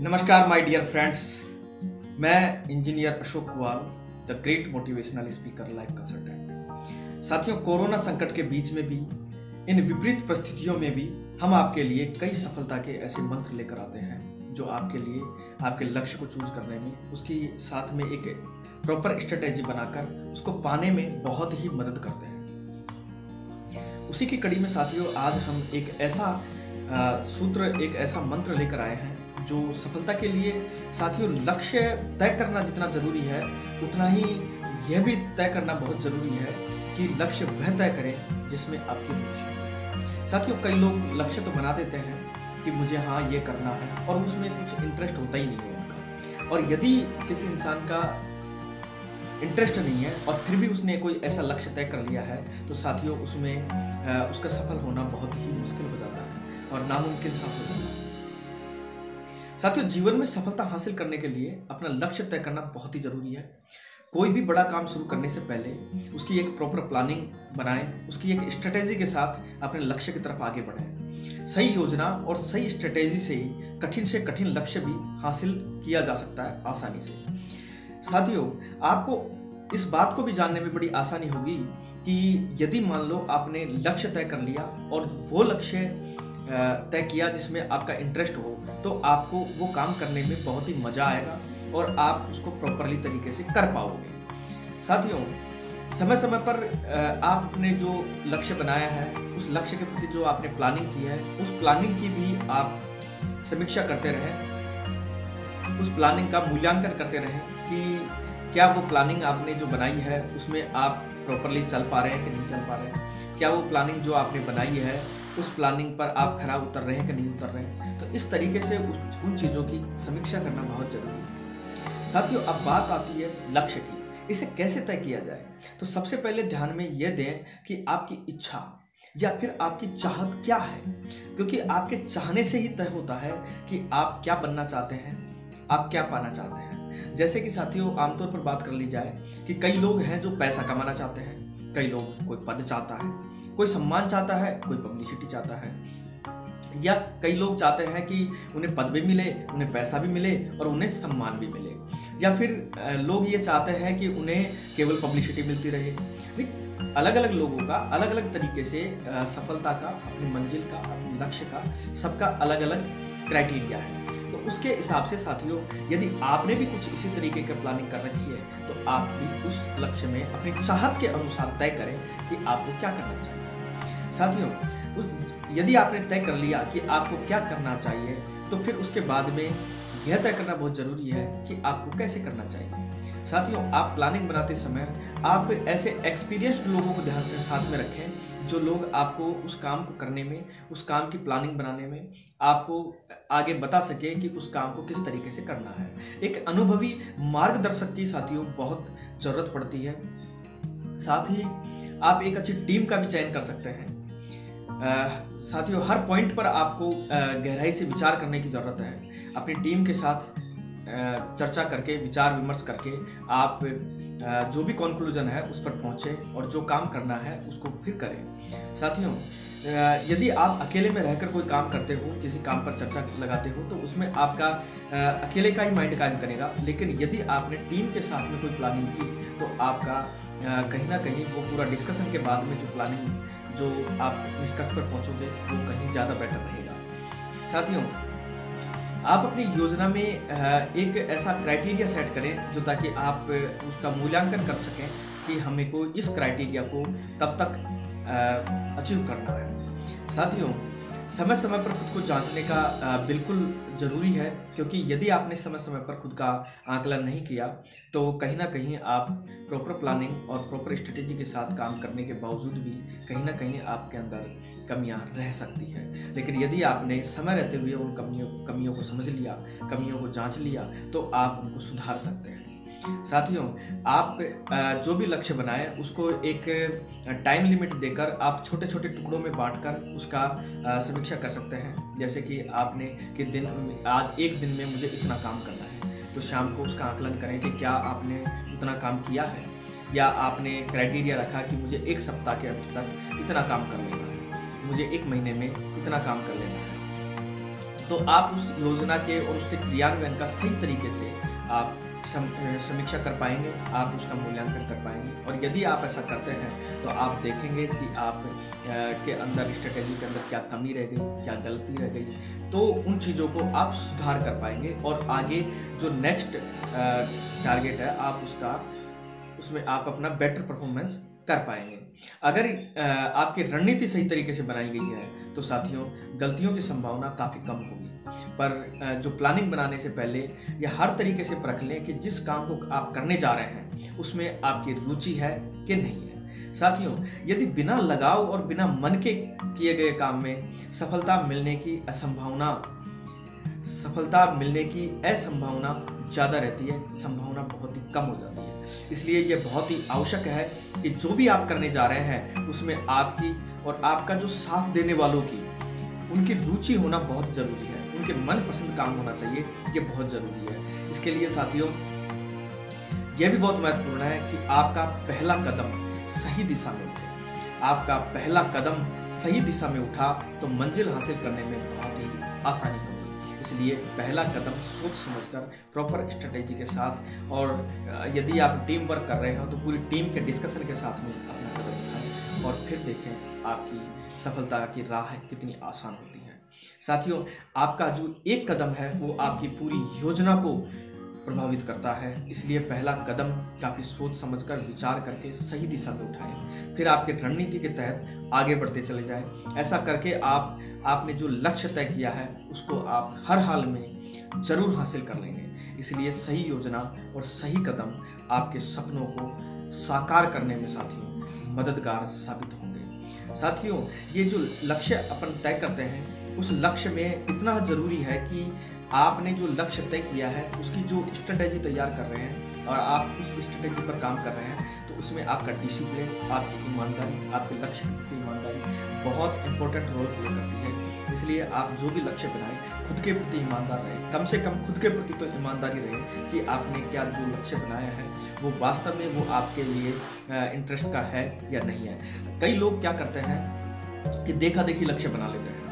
नमस्कार my dear friends. मैं engineer Ashok Kumar, the great motivational speaker life consultant. साथियों, corona संकट के बीच में भी, इन विपरीत परिस्थितियों में भी हम आपके लिए कई सफलता के ऐसे मंत्र लेकर आते हैं जो आपके लिए आपके लक्ष्य को चूज करने में, उसकी साथ में एक प्रॉपर स्ट्रेटेजी बनाकर उसको पाने में बहुत ही मदद करते हैं। उसी की कड़ी में साथियों, आज हम एक ऐसा सूत्र, एक ऐसा मंत्र लेकर आए हैं जो सफलता के लिए साथियों लक्ष्य तय करना जितना जरूरी है, उतना ही यह भी तय करना बहुत जरूरी है कि लक्ष्य वह तय करें जिसमें आपकी रुचि है। साथियों, कई लोग लक्ष्य तो बना देते हैं कि मुझे हाँ ये करना है, और उसमें कुछ इंटरेस्ट होता ही नहीं है उनका। और यदि किसी इंसान का इंटरेस्ट नहीं है और फिर भी उसने कोई ऐसा लक्ष्य तय कर लिया है, तो साथियों उसमें उसका सफल होना बहुत ही मुश्किल हो जाता है और नामुमकिन सा हो जाता है। साथियों, जीवन में सफलता हासिल करने के लिए अपना लक्ष्य तय करना बहुत ही जरूरी है। कोई भी बड़ा काम शुरू करने से पहले उसकी एक प्रॉपर प्लानिंग बनाएं, उसकी एक स्ट्रेटेजी के साथ अपने लक्ष्य की तरफ आगे बढ़ें। सही योजना और सही स्ट्रेटेजी से ही कठिन से कठिन लक्ष्य भी हासिल किया जा सकता है आसानी से। साथियों, आपको इस बात को भी जानने में बड़ी आसानी होगी कि यदि मान लो आपने लक्ष्य तय कर लिया और वो लक्ष्य तय किया जिसमें आपका इंटरेस्ट हो, तो आपको वो काम करने में बहुत ही मजा आएगा और आप उसको प्रॉपरली तरीके से कर पाओगे। साथियों, समय समय पर आप अपने जो लक्ष्य बनाया है, उस लक्ष्य के प्रति जो आपने प्लानिंग की है, उस प्लानिंग की भी आप समीक्षा करते रहें, उस प्लानिंग का मूल्यांकन करते रहें कि क्या वो प्लानिंग आपने जो बनाई है उसमें आप प्रॉपरली चल पा रहे हैं कि नहीं चल पा रहे हैं। क्या वो प्लानिंग जो आपने बनाई है उस प्लानिंग पर आप खरा उतर रहे हैं कि नहीं उतर रहे हैं। तो इस तरीके से उन चीज़ों की समीक्षा करना बहुत जरूरी है। साथियों, अब बात आती है लक्ष्य की, इसे कैसे तय किया जाए। तो सबसे पहले ध्यान में यह दें कि आपकी इच्छा या फिर आपकी चाहत क्या है, क्योंकि आपके चाहने से ही तय होता है कि आप क्या बनना चाहते हैं, आप क्या पाना चाहते हैं। जैसे कि साथियों, आमतौर पर बात कर ली जाए कि कई लोग हैं जो पैसा कमाना चाहते हैं, कई लोग कोई पद चाहता है, कोई सम्मान चाहता है, कोई पब्लिसिटी चाहता है, या कई लोग चाहते हैं कि उन्हें पद भी मिले, उन्हें पैसा भी मिले और उन्हें सम्मान भी मिले, या फिर लोग ये चाहते हैं कि उन्हें केवल पब्लिसिटी मिलती रहे। अलग अलग लोगों का अलग अलग तरीके से सफलता का, अपनी मंजिल का, अपने लक्ष्य का, सबका अलग अलग क्राइटेरिया है। तो उसके हिसाब से साथियों, यदि आपने भी कुछ इसी तरीके की प्लानिंग कर रखी है, तो आप भी उस लक्ष्य में अपनी चाहत के अनुसार तय करें कि आपको क्या करना चाहिए। साथियों, यदि आपने तय कर लिया कि आपको क्या करना चाहिए, तो फिर उसके बाद में यह तय करना बहुत जरूरी है कि आपको कैसे करना चाहिए। साथियों, आप प्लानिंग बनाते समय आप ऐसे एक्सपीरियंस्ड लोगों को ध्यान में साथ में रखें जो लोग आपको उस काम को करने में, उस काम की प्लानिंग बनाने में आपको आगे बता सके कि उस काम को किस तरीके से करना है। एक अनुभवी मार्गदर्शक की साथियों बहुत जरूरत पड़ती है। साथ ही आप एक अच्छी टीम का भी चयन कर सकते हैं। साथियों, हर पॉइंट पर आपको गहराई से विचार करने की जरूरत है। अपनी टीम के साथ चर्चा करके, विचार विमर्श करके आप जो भी कंक्लूजन है उस पर पहुंचे और जो काम करना है उसको फिर करें। साथियों, यदि आप अकेले में रहकर कोई काम करते हो, किसी काम पर चर्चा लगाते हो, तो उसमें आपका अकेले का ही माइंड काम करेगा। लेकिन यदि आपने टीम के साथ में कोई प्लानिंग की, तो आपका कहीं ना कहीं वो पूरा डिस्कशन के बाद में जो प्लानिंग, जो आप निष्कर्ष पर पहुंचोगे, वो कहीं ज़्यादा बेटर रहेगा। साथियों, आप अपनी योजना में एक ऐसा क्राइटेरिया सेट करें जो ताकि आप उसका मूल्यांकन कर सकें कि हमें को इस क्राइटेरिया को तब तक अचीव करना है। साथियों, समय समय पर खुद को जांचने का बिल्कुल ज़रूरी है, क्योंकि यदि आपने समय समय पर खुद का आकलन नहीं किया, तो कहीं ना कहीं आप प्रॉपर प्लानिंग और प्रॉपर स्ट्रेटेजी के साथ काम करने के बावजूद भी कहीं ना कहीं आपके अंदर कमियां रह सकती हैं। लेकिन यदि आपने समय रहते हुए उन कमियों को समझ लिया, कमियों को जांच लिया, तो आप उनको सुधार सकते हैं। साथियों, आप जो भी लक्ष्य बनाए उसको एक टाइम लिमिट देकर आप छोटे छोटे टुकड़ों में बांटकर उसका समीक्षा कर सकते हैं। जैसे कि आपने कि आज एक दिन में मुझे इतना काम करना है, तो शाम को उसका आकलन करें कि क्या आपने उतना काम किया है, या आपने क्राइटेरिया रखा कि मुझे एक सप्ताह के अंत तक इतना काम कर लेना है, मुझे एक महीने में इतना काम कर लेना है। तो आप उस योजना के और उसके क्रियान्वयन का सही तरीके से आप समीक्षा कर पाएंगे, आप उसका मूल्यांकन कर पाएंगे। और यदि आप ऐसा करते हैं तो आप देखेंगे कि आप के अंदर स्ट्रेटेजी के अंदर क्या कमी रह गई, क्या गलती रह गई, तो उन चीज़ों को आप सुधार कर पाएंगे और आगे जो नेक्स्ट टारगेट है आप उसमें आप अपना बेटर परफॉर्मेंस कर पाएंगे। अगर आपकी रणनीति सही तरीके से बनाई गई है तो साथियों गलतियों की संभावना काफ़ी कम होगी। पर जो प्लानिंग बनाने से पहले यह हर तरीके से परख लें कि जिस काम को आप करने जा रहे हैं उसमें आपकी रुचि है कि नहीं है। साथियों यदि बिना लगाव और बिना मन के किए गए काम में सफलता मिलने की असंभावना ज़्यादा रहती है, संभावना बहुत ही कम हो जाती है। इसलिए यह बहुत ही आवश्यक है कि जो भी आप करने जा रहे हैं उसमें आपकी और आपका जो साथ देने वालों की उनकी रुचि होना बहुत ज़रूरी है, उनके मनपसंद काम होना चाहिए, ये बहुत ज़रूरी है। इसके लिए साथियों यह भी बहुत महत्वपूर्ण है कि आपका पहला कदम सही दिशा में उठे। आपका पहला कदम सही दिशा में उठा तो मंजिल हासिल करने में बहुत ही आसानी होगी। इसलिए पहला कदम सोच समझकर प्रॉपर स्ट्रेटेजी के साथ, और यदि आप टीम वर्क कर रहे हो तो पूरी टीम के डिस्कशन के साथ में अपना कदम उठाएं और फिर देखें आपकी सफलता की राह कितनी आसान होती है। साथियों आपका जो एक कदम है वो आपकी पूरी योजना को प्रभावित करता है। इसलिए पहला कदम काफ़ी सोच समझकर विचार करके सही दिशा में उठाएं, फिर आपके रणनीति के तहत आगे बढ़ते चले जाएं। ऐसा करके आपने जो लक्ष्य तय किया है उसको आप हर हाल में जरूर हासिल कर लेंगे। इसलिए सही योजना और सही कदम आपके सपनों को साकार करने में साथियों मददगार साबित होंगे। साथियों ये जो लक्ष्य अपन तय करते हैं उस लक्ष्य में इतना जरूरी है कि आपने जो लक्ष्य तय किया है उसकी जो स्ट्रेटेजी तैयार कर रहे हैं और आप उस स्ट्रेटेजी पर काम कर रहे हैं तो उसमें आपका डिसिप्लिन, आपकी ईमानदारी, आपके लक्ष्य के प्रति ईमानदारी बहुत इंपॉर्टेंट रोल प्ले करती है। इसलिए आप जो भी लक्ष्य बनाएं खुद के प्रति ईमानदार रहें, कम से कम खुद के प्रति तो ईमानदारी रहे कि आपने क्या जो लक्ष्य बनाया है वो वास्तव में वो आपके लिए इंटरेस्ट का है या नहीं है। कई लोग क्या करते हैं कि देखा देखी लक्ष्य बना लेते हैं।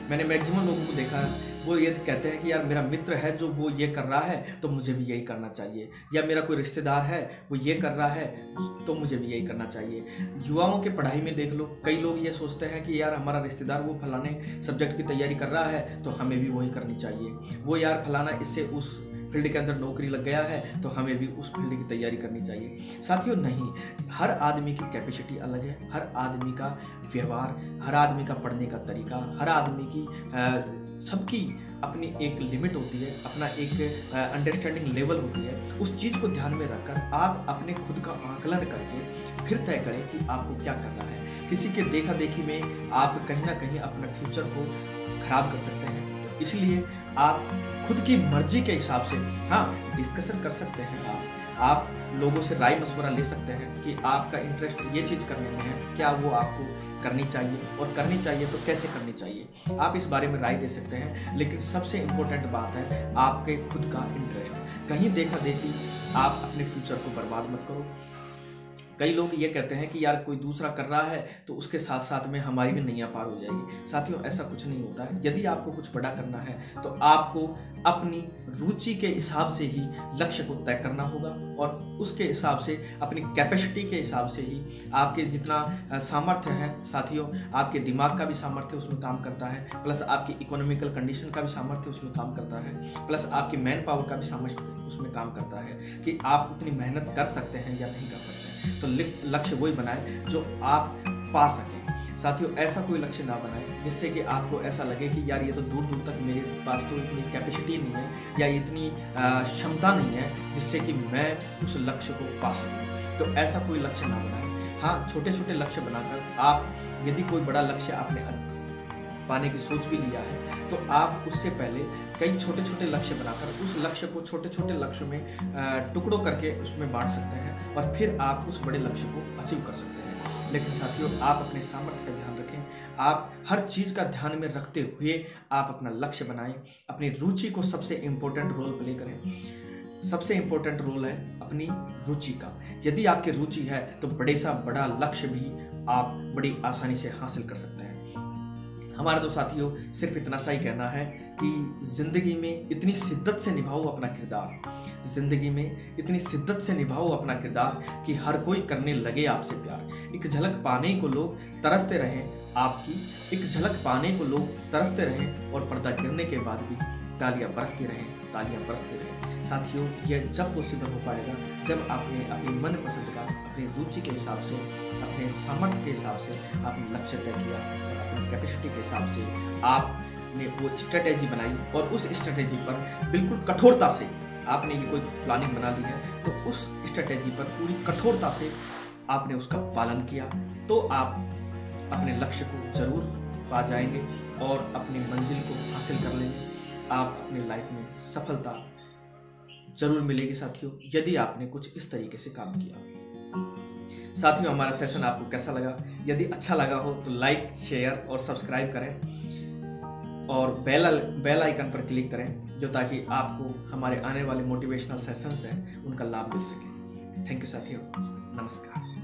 मैंने मैक्सिमम लोगों को देखा है वो ये कहते हैं कि यार मेरा मित्र है जो वो ये कर रहा है तो मुझे भी यही करना चाहिए, या मेरा कोई रिश्तेदार है वो ये कर रहा है तो मुझे भी यही करना चाहिए। युवाओं के पढ़ाई में देख लो, कई लोग ये सोचते हैं कि यार हमारा रिश्तेदार वो फलाने सब्जेक्ट की तैयारी कर रहा है तो हमें भी वही करनी चाहिए, वो यार फलाना इससे उस फील्ड के अंदर नौकरी लग गया है तो हमें भी उस फील्ड की तैयारी करनी चाहिए। साथियों नहीं, हर आदमी की कैपेसिटी अलग है, हर आदमी का व्यवहार, हर आदमी का पढ़ने का तरीका, हर आदमी की सबकी अपनी एक लिमिट होती है, अपना एक अंडरस्टैंडिंग लेवल होती है। उस चीज़ को ध्यान में रखकर आप अपने खुद का आकलन करके फिर तय करें कि आपको क्या करना है। किसी के देखा देखी में आप कहीं ना कहीं अपने फ्यूचर को खराब कर सकते हैं। तो इसलिए आप खुद की मर्जी के हिसाब से डिस्कशन कर सकते हैं, आप लोगों से राय मशवरा ले सकते हैं कि आपका इंटरेस्ट ये चीज़ करने में है, क्या वो आपको करनी चाहिए, और करनी चाहिए तो कैसे करनी चाहिए, आप इस बारे में राय दे सकते हैं। लेकिन सबसे इम्पोर्टेंट बात है आपके खुद का इंटरेस्ट। कहीं देखा देखी आप अपने फ्यूचर को बर्बाद मत करो। कई लोग ये कहते हैं कि यार कोई दूसरा कर रहा है तो उसके साथ साथ में हमारी भी नैया पार हो जाएगी। साथियों ऐसा कुछ नहीं होता है। यदि आपको कुछ बड़ा करना है तो आपको अपनी रुचि के हिसाब से ही लक्ष्य को तय करना होगा, और उसके हिसाब से अपनी कैपेसिटी के हिसाब से ही आपके जितना सामर्थ्य है, साथियों आपके दिमाग का भी सामर्थ्य उसमें काम करता है, प्लस आपकी इकोनॉमिकल कंडीशन का भी सामर्थ्य उसमें काम करता है, प्लस आपकी मैन पावर का भी सामर्थ्य उसमें काम करता है कि आप उतनी मेहनत कर सकते हैं या नहीं कर सकते। तो लक्ष्य वही बनाए जो आप पा सकें। साथियों ऐसा कोई लक्ष्य ना बनाए जिससे कि आपको ऐसा लगे कि यार ये तो दूर दूर तक मेरे पास तो इतनी कैपेसिटी नहीं है या इतनी क्षमता नहीं है जिससे कि मैं उस लक्ष्य को पा सकूं। तो ऐसा कोई लक्ष्य ना बनाए। हाँ, छोटे छोटे लक्ष्य बनाकर आप यदि कोई बड़ा लक्ष्य आपने पाने की सोच भी लिया है तो आप उससे पहले कई छोटे छोटे लक्ष्य बनाकर उस लक्ष्य को छोटे छोटे लक्ष्य में टुकड़ों करके उसमें बांट सकते हैं और फिर आप उस बड़े लक्ष्य को अचीव कर सकते हैं। लेकिन साथियों आप अपने सामर्थ्य का ध्यान रखें, आप हर चीज़ का ध्यान में रखते हुए आप अपना लक्ष्य बनाएं, अपनी रुचि को सबसे इम्पोर्टेंट रोल प्ले करें। सबसे इम्पोर्टेंट रोल है अपनी रुचि का। यदि आपकी रुचि है तो बड़े सा बड़ा लक्ष्य भी आप बड़ी आसानी से हासिल कर सकते हैं। हमारा तो साथियों सिर्फ इतना सा ही कहना है कि जिंदगी में इतनी शिद्दत से निभाओ अपना किरदार, जिंदगी में इतनी शिद्दत से निभाओ अपना किरदार कि हर कोई करने लगे आपसे प्यार। एक झलक पाने को लोग तरसते रहें आपकी, एक झलक पाने को लोग तरसते रहें और पर्दा गिरने के बाद भी तालियां बरसती रहें, तालियां बरसती रहें। साथियों यह जब पॉसिबल हो पाएगा जब आपने अपनी मनपसंद का, अपनी रुचि के हिसाब से, अपने सामर्थ्य के हिसाब से आपने लक्ष्य तय किया और अपनी कैपेसिटी के हिसाब से आपने वो स्ट्रेटेजी बनाई और उस स्ट्रेटेजी पर बिल्कुल कठोरता से आपने ये कोई प्लानिंग बना ली है तो उस स्ट्रेटेजी पर पूरी कठोरता से आपने उसका पालन किया तो आप अपने लक्ष्य को जरूर पा जाएंगे और अपनी मंजिल को हासिल कर लेंगे। आप अपनी लाइफ में सफलता जरूर मिलेगी साथियों, यदि आपने कुछ इस तरीके से काम किया। साथियों हमारा सेशन आपको कैसा लगा? यदि अच्छा लगा हो तो लाइक, शेयर और सब्सक्राइब करें और बेल आइकन पर क्लिक करें, जो ताकि आपको हमारे आने वाले मोटिवेशनल सेशंस हैं उनका लाभ मिल सके। थैंक यू साथियों, नमस्कार।